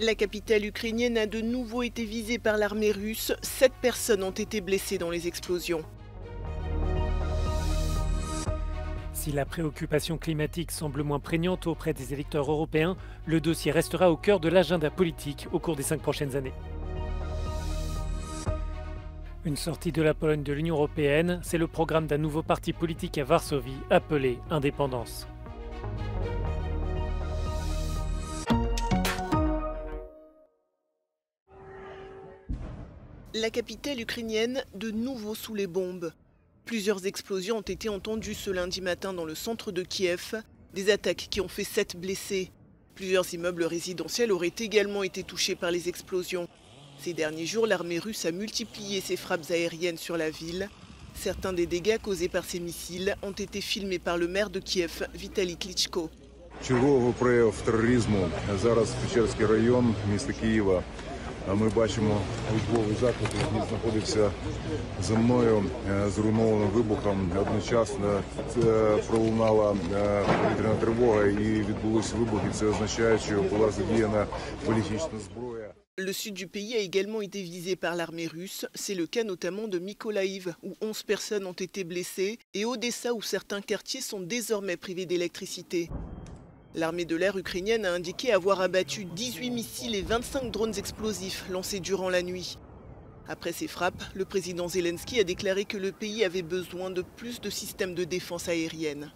La capitale ukrainienne a de nouveau été visée par l'armée russe. 7 personnes ont été blessées dans les explosions. Si la préoccupation climatique semble moins prégnante auprès des électeurs européens, le dossier restera au cœur de l'agenda politique au cours des 5 prochaines années. Une sortie de la Pologne de l'Union européenne, c'est le programme d'un nouveau parti politique à Varsovie appelé Indépendance. La capitale ukrainienne, de nouveau sous les bombes. Plusieurs explosions ont été entendues ce lundi matin dans le centre de Kiev, des attaques qui ont fait 7 blessés. Plusieurs immeubles résidentiels auraient également été touchés par les explosions. Ces derniers jours, l'armée russe a multiplié ses frappes aériennes sur la ville. Certains des dégâts causés par ces missiles ont été filmés par le maire de Kiev, Vitaly Klitschko. Черговий прояв тероризму зараз Печерський район міста Києва. Ми бачимо учбовий заклад, який знаходився за мною, зруйнованим вибухом. Одночасно пролунала повітряна тривога і відбулися вибухи. Це означає, що була задіяна балістична зброя. Le sud du pays a également été visé par l'armée russe. C'est le cas notamment de Mykolaïv, où 11 personnes ont été blessées, et Odessa, où certains quartiers sont désormais privés d'électricité. L'armée de l'air ukrainienne a indiqué avoir abattu 18 missiles et 25 drones explosifs lancés durant la nuit. Après ces frappes, le président Zelensky a déclaré que le pays avait besoin de plus de systèmes de défense aérienne.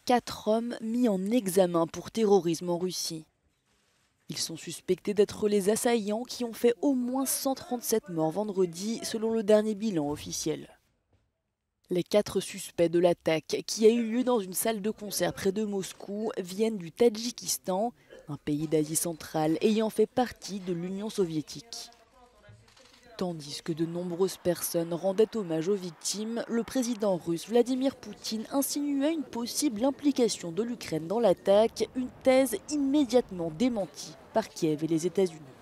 Quatre hommes mis en examen pour terrorisme en Russie. Ils sont suspectés d'être les assaillants qui ont fait au moins 137 morts vendredi, selon le dernier bilan officiel. Les 4 suspects de l'attaque, qui a eu lieu dans une salle de concert près de Moscou, viennent du Tadjikistan, un pays d'Asie centrale ayant fait partie de l'Union soviétique. Tandis que de nombreuses personnes rendaient hommage aux victimes, le président russe Vladimir Poutine insinuait une possible implication de l'Ukraine dans l'attaque, une thèse immédiatement démentie par Kiev et les États-Unis.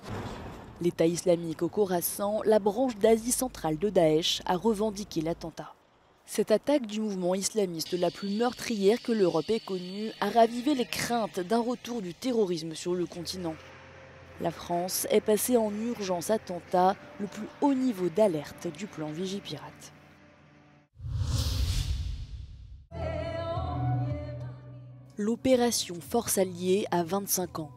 L'État islamique au Khorasan, la branche d'Asie centrale de Daesh, a revendiqué l'attentat. Cette attaque du mouvement islamiste la plus meurtrière que l'Europe ait connue a ravivé les craintes d'un retour du terrorisme sur le continent. La France est passée en urgence attentat, le plus haut niveau d'alerte du plan Vigipirate. L'opération Force Alliée a 25 ans.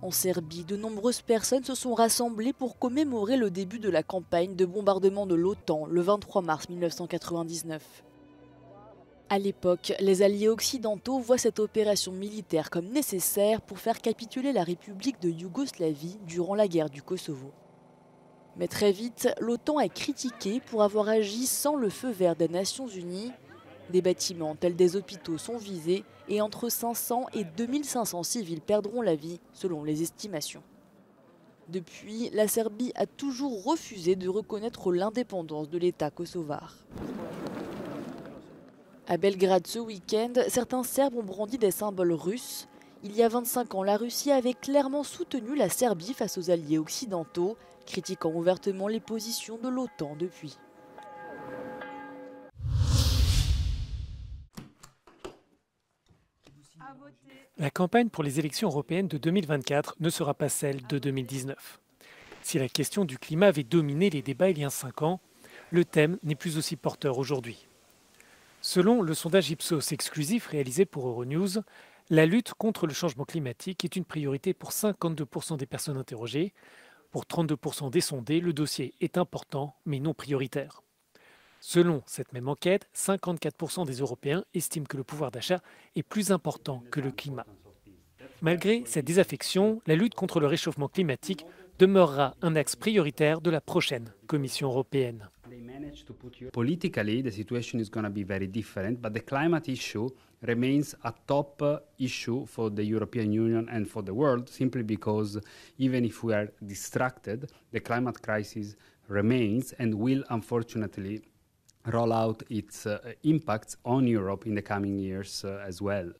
En Serbie, de nombreuses personnes se sont rassemblées pour commémorer le début de la campagne de bombardement de l'OTAN le 23 mars 1999. À l'époque, les alliés occidentaux voient cette opération militaire comme nécessaire pour faire capituler la République de Yougoslavie durant la guerre du Kosovo. Mais très vite, l'OTAN est critiquée pour avoir agi sans le feu vert des Nations Unies. Des bâtiments tels des hôpitaux sont visés et entre 500 et 2500 civils perdront la vie, selon les estimations. Depuis, la Serbie a toujours refusé de reconnaître l'indépendance de l'État kosovar. À Belgrade ce week-end, certains Serbes ont brandi des symboles russes. Il y a 25 ans, la Russie avait clairement soutenu la Serbie face aux alliés occidentaux, critiquant ouvertement les positions de l'OTAN depuis. La campagne pour les élections européennes de 2024 ne sera pas celle de 2019. Si la question du climat avait dominé les débats il y a 5 ans, le thème n'est plus aussi porteur aujourd'hui. Selon le sondage Ipsos exclusif réalisé pour Euronews, la lutte contre le changement climatique est une priorité pour 52% des personnes interrogées. Pour 32% des sondés, le dossier est important mais non prioritaire. Selon cette même enquête, 54% des Européens estiment que le pouvoir d'achat est plus important que le climat. Malgré cette désaffection, la lutte contre le réchauffement climatique demeurera un axe prioritaire de la prochaine Commission européenne. Politically, the situation is going to be very different, but the climate issue remains a top issue for the European Union and for the world, simply because even if we are distracted, the climate crisis remains and will unfortunately roll out its impacts on Europe in the coming years as well.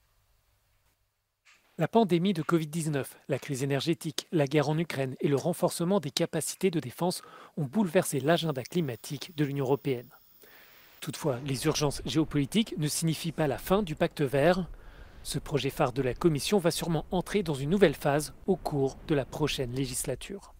La pandémie de Covid-19, la crise énergétique, la guerre en Ukraine et le renforcement des capacités de défense ont bouleversé l'agenda climatique de l'Union européenne. Toutefois, les urgences géopolitiques ne signifient pas la fin du pacte vert. Ce projet phare de la Commission va sûrement entrer dans une nouvelle phase au cours de la prochaine législature.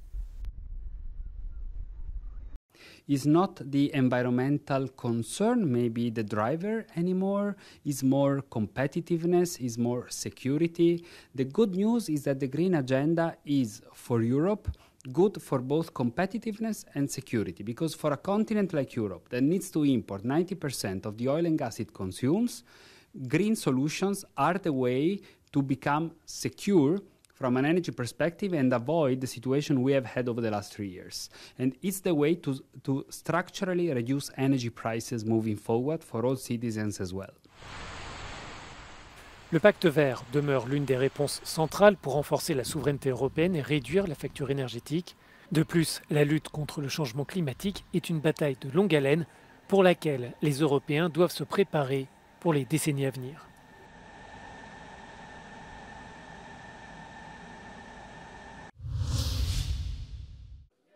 Is not the environmental concern maybe the driver anymore, is more competitiveness, is more security. The good news is that the green agenda is for Europe good for both competitiveness and security, because for a continent like Europe that needs to import 90% of the oil and gas it consumes, green solutions are the way to become secure from an energy perspective and avoid the situation we have had over the last 3 years. And it's the way to structurally reduce energy prices moving forward for all citizens as well. Le pacte vert demeure l'une des réponses centrales pour renforcer la souveraineté européenne et réduire la facture énergétique. De plus, la lutte contre le changement climatique est une bataille de longue haleine pour laquelle les Européens doivent se préparer pour les décennies à venir.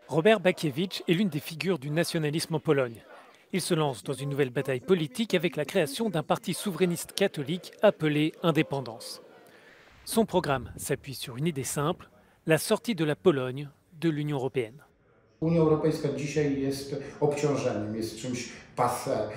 Robert Bakiewicz est l'une des figures du nationalisme en Pologne. Il se lance dans une nouvelle bataille politique avec la création d'un parti souverainiste catholique appelé Indépendance. Son programme s'appuie sur une idée simple, la sortie de la Pologne de l'Union européenne. Unia Europejska dzisiaj jest obciążeniem, jest czymś passé,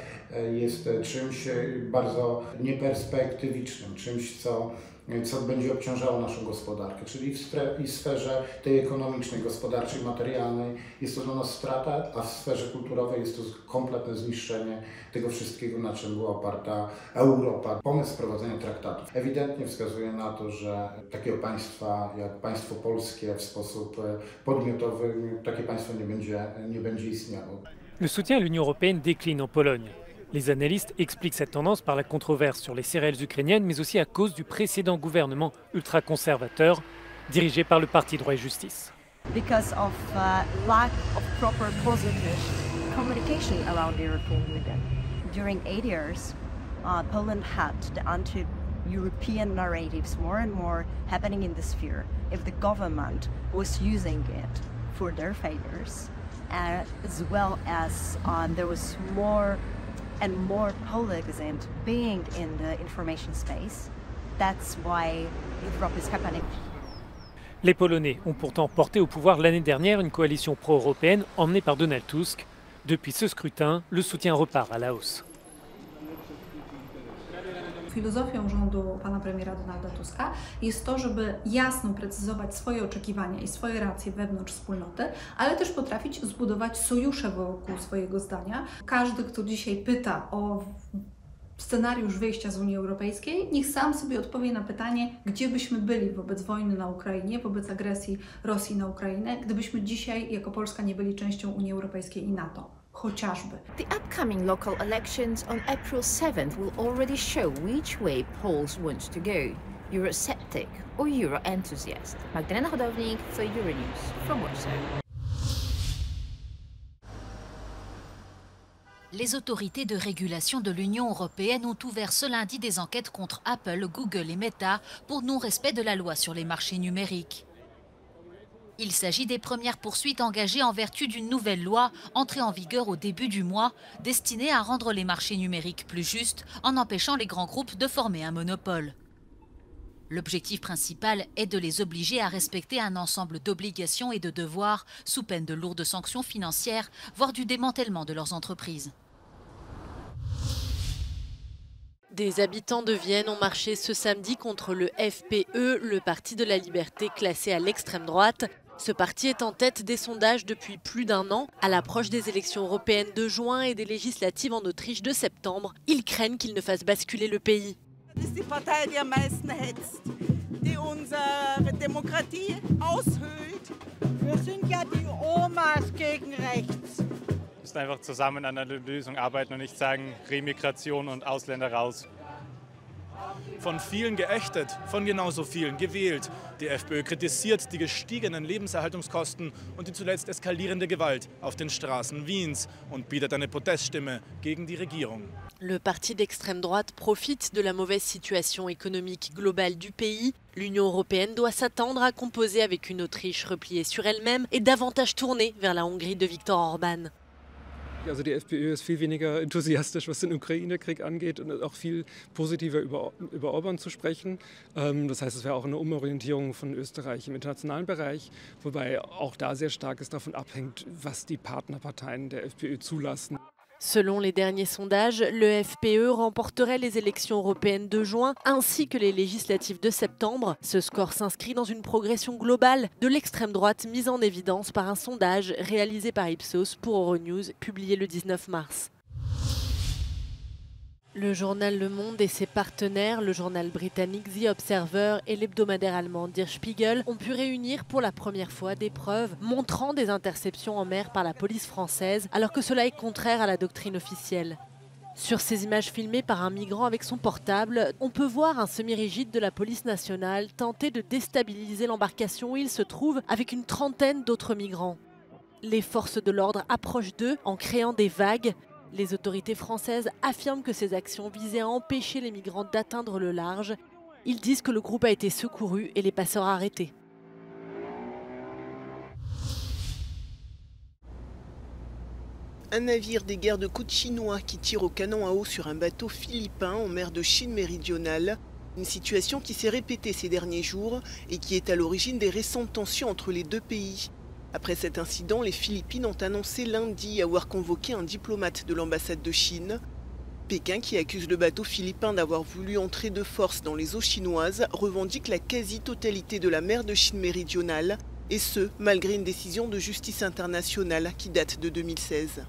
jest czymś bardzo nieperspektywicznym, czymś, co będzie obciążało naszą gospodarkę, czyli w sferze tej ekonomicznej, gospodarczej, materialnej jest to dla nas strata, a w sferze kulturowej jest to kompletne zniszczenie tego wszystkiego, na czym była oparta Europa. Pomysł wprowadzenia traktatów ewidentnie wskazuje na to, że takiego państwa jak państwo polskie w sposób podmiotowy, takie państwo nie będzie istniało. Le soutien à l'Union européenne décline en Pologne. Les analystes expliquent cette tendance par la controverse sur les céréales ukrainiennes, mais aussi à cause du précédent gouvernement ultra-conservateur dirigé par le Parti Droit et Justice. Because of lack of proper positive communication around the European Union. During 8 years, Poland had the anti-European narratives more and more happening in the sphere. If the government was using it for their failures, as well as there was more and more Polyxent being in the information space. That's why Europe is happening. Les Polonais ont pourtant porté au pouvoir l'année dernière une coalition pro-européenne emmenée par Donald Tusk. Depuis ce scrutin, le soutien repart à la hausse. Filozofią rządu pana premiera Donalda Tuska jest to, żeby jasno precyzować swoje oczekiwania i swoje racje wewnątrz wspólnoty, ale też potrafić zbudować sojusze wokół swojego zdania. Każdy, kto dzisiaj pyta o scenariusz wyjścia z Unii Europejskiej, niech sam sobie odpowie na pytanie, gdzie byśmy byli wobec wojny na Ukrainie, wobec agresji Rosji na Ukrainę, gdybyśmy dzisiaj jako Polska nie byli częścią Unii Europejskiej i NATO. Chociażby. The upcoming local elections on April 7th will already show which way polls want to go. Eurosceptic or Euro-enthusiast. Magdalena Hodownik for Euronews from Warsaw. Les autorités de régulation de l'Union européenne ont ouvert ce lundi des enquêtes contre Apple, Google et Meta pour non-respect de la loi sur les marchés numériques. Il s'agit des premières poursuites engagées en vertu d'une nouvelle loi entrée en vigueur au début du mois, destinée à rendre les marchés numériques plus justes en empêchant les grands groupes de former un monopole. L'objectif principal est de les obliger à respecter un ensemble d'obligations et de devoirs sous peine de lourdes sanctions financières, voire du démantèlement de leurs entreprises. Des habitants de Vienne ont marché ce samedi contre le FPE, le Parti de la Liberté classé à l'extrême droite. Ce parti est en tête des sondages depuis plus d'1 an. À l'approche des élections européennes de juin et des législatives en Autriche de septembre, ils craignent qu'il ne fasse basculer le pays. Das ist die Partei, die am meisten hetzt, die unsere Demokratie aushöhlt. Wir sind ja die Omas gegen rechts. Wir müssen einfach zusammen an einer Lösung arbeiten und nicht sagen, Remigration und Ausländer raus. Von vielen geächtet, von genauso vielen gewählt. Die FPÖ kritisiert die gestiegenen Lebenserhaltungskosten und die zuletzt eskalierende Gewalt auf den Straßen Wiens und bietet eine Proteststimme gegen die Regierung. Le parti d'extrême droite profite de la mauvaise situation économique globale du pays. L'Union européenne doit s'attendre à composer avec une Autriche repliée sur elle-même et davantage tournée vers la Hongrie de Viktor Orban. Also die FPÖ ist viel weniger enthusiastisch, was den Ukraine-Krieg angeht und auch viel positiver über Orban zu sprechen. Das heißt, es wäre auch eine Umorientierung von Österreich im internationalen Bereich, wobei auch da sehr stark es davon abhängt, was die Partnerparteien der FPÖ zulassen. Selon les derniers sondages, le FPE remporterait les élections européennes de juin ainsi que les législatives de septembre. Ce score s'inscrit dans une progression globale de l'extrême droite mise en évidence par un sondage réalisé par Ipsos pour Euronews, publié le 19 mars. Le journal Le Monde et ses partenaires, le journal britannique The Observer et l'hebdomadaire allemand Der Spiegel, ont pu réunir pour la première fois des preuves montrant des interceptions en mer par la police française, alors que cela est contraire à la doctrine officielle. Sur ces images filmées par un migrant avec son portable, on peut voir un semi-rigide de la police nationale tenter de déstabiliser l'embarcation où il se trouve avec une trentaine d'autres migrants. Les forces de l'ordre approchent d'eux en créant des vagues. Les autorités françaises affirment que ces actions visaient à empêcher les migrants d'atteindre le large. Ils disent que le groupe a été secouru et les passeurs arrêtés. Un navire des gardes-côtes chinois qui tire au canon à eau sur un bateau philippin en mer de Chine méridionale. Une situation qui s'est répétée ces derniers jours et qui est à l'origine des récentes tensions entre les deux pays. Après cet incident, les Philippines ont annoncé lundi avoir convoqué un diplomate de l'ambassade de Chine. Pékin, qui accuse le bateau philippin d'avoir voulu entrer de force dans les eaux chinoises, revendique la quasi-totalité de la mer de Chine méridionale, et ce, malgré une décision de justice internationale qui date de 2016.